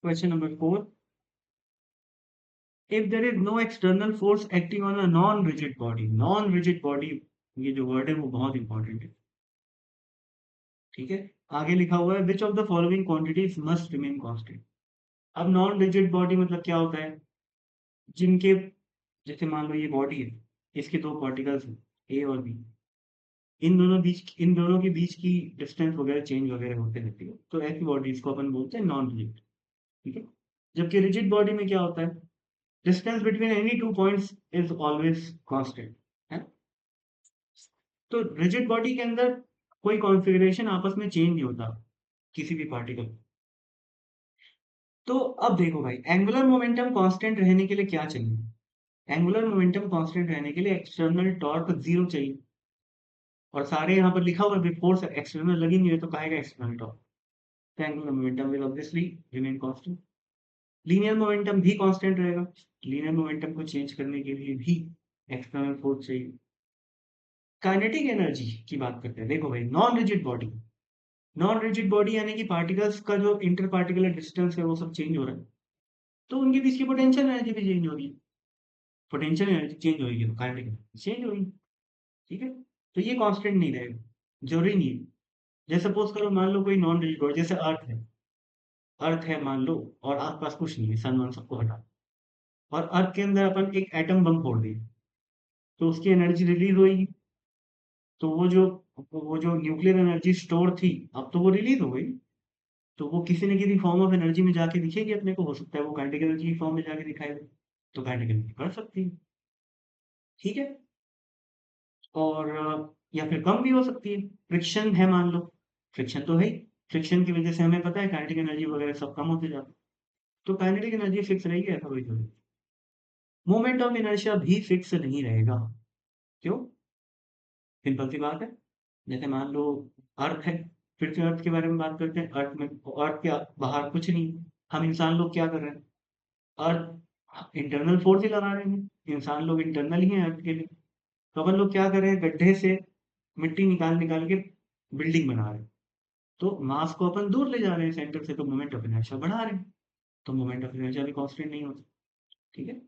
Question number 4, if there is no external force acting on a non rigid body, non rigid body, ये जो word है वो बहुत important है। ठीक है, आगे लिखा हुआ है which of the following quantities must remain constant. अब नॉन रिजिड बॉडी मतलब क्या होता है, जिनके, जैसे मान लो ये बॉडी है, इसके दो पार्टिकल्स हैं ए और बी, इन दोनों के बीच की डिस्टेंस वगैरह चेंज वगैरह होते रहती है, तो ऐसी बॉडीज को अपन बोलते हैं नॉन रिजिड। ठीक है, जबकि रिजिड बॉडी में क्या होता है, distance between any two points is always constant है। तो रिजिड बॉडी के अंदर कोई कॉन्फ़िगरेशन आपस में चेंज नहीं होता किसी भी पार्टिकल। तो अब देखो भाई, एंगुलर मोमेंटम कांस्टेंट रहने के लिए क्या चाहिए? एंगुलर मोमेंटम कांस्टेंट रहने के लिए एक्सटर्नल टॉर्क 0 चाहिए, और सारे यहाँ पर लिखा हुआ है फोर्स एक्सटर्नल लगी नहीं है, तो कहेगा एक्सटर्नल टॉर्क, तो angular momentum will obviously remain constant. Linear momentum भी कांस्टेंट रहेगा, लीनियर मोमेंटम को चेंज करने के लिए भी एक्सटर्नल फोर्स चाहिए। काइनेटिक एनर्जी की बात करते हैं, देखो भाई non rigid body, non rigid body यानी कि पार्टिकल्स का जो इंटर पार्टिकुलर डिस्टेंस है वो सब चेंज हो रहा है, तो उनके बीच की पोटेंशियल एनर्जी भी चेंज हो रही है। पोटेंशियल एनर्जी चेंज होगी तो काइनेटिक एनर्जी चेंज होगी। ठीक है, तो ये कांस्टेंट नहीं रहेगा, जरूरी नहीं है। जैसे सपोज करो, मान लो कोई नॉन रिजिड बॉडी जैसे अर्थ है, अर्थ है मान लो, और आसपास कुछ नहीं है, सन वन सबको हटा, और अर्थ के अंदर अपन एक एटम बम फोड़ दिए, तो उसकी एनर्जी रिलीज होगी, तो वो जो न्यूक्लियर एनर्जी स्टोर थी, अब तो वो रिलीज हो गई, तो वो किसी न किसी फॉर्म ऑफ एनर्जी में जाके दिखेगी अपने को, हो सकता है वो काइनेटिक एनर्जी की फॉर्म में जाके दिखाएगा, तो काइनेटिक एनर्जी बढ़ सकती है। ठीक है, और या फिर कम भी हो सकती है। फ्रिक्शन है मान लो, फ्रिक्शन तो है ही, फ्रिक्शन की वजह से हमें पता है काइनेटिक एनर्जी वगैरह सब कम होते जाते हैं, तो काइनेटिक एनर्जी फिक्स रहेगी, ऐसा कोई जरूरी। मोमेंट ऑफ इनर्शिया भी फिक्स नहीं रहेगा। क्यों? सिंपल सी बात है, जैसे मान लो अर्थ है, फिर से अर्थ के बारे में बात करते हैं, अर्थ के बाहर कुछ नहीं, हम इंसान लोग क्या कर रहे हैं, अर्थ इंटरनल फोर्स ही लगा रहे हैं, इंसान लोग इंटरनल ही हैं अर्थ के लिए, तो अपन लोग क्या कर रहे हैं, गड्ढे से मिट्टी निकाल निकाल के बिल्डिंग बना रहे हैं, तो मास को अपन दूर ले जा रहे हैं सेंटर से, तो मोमेंट ऑफ इनर्शिया बढ़ा रहे हैं, तो मोमेंट ऑफ इनर्शिया भी कांस्टेंट नहीं होता। ठीक है,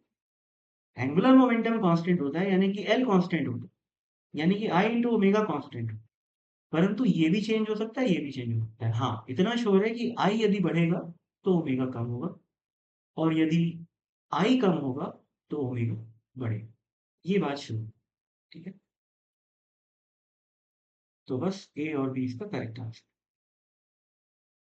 एंगुलर मोमेंटम कांस्टेंट होता है, यानी कि एल कांस्टेंट होता है, यानी कि आई इंटू ओमेगा कांस्टेंट, परंतु ये भी चेंज हो सकता है, ये भी चेंज हो सकता है। हाँ, इतना श्योर है कि आई यदि बढ़ेगा तो ओमेगा कम होगा, और यदि आई कम होगा तो ओमेगा बढ़ेगा, ये बात श्योर है। ठीक है, तो बस ए और बी इसका करेक्ट आंसर।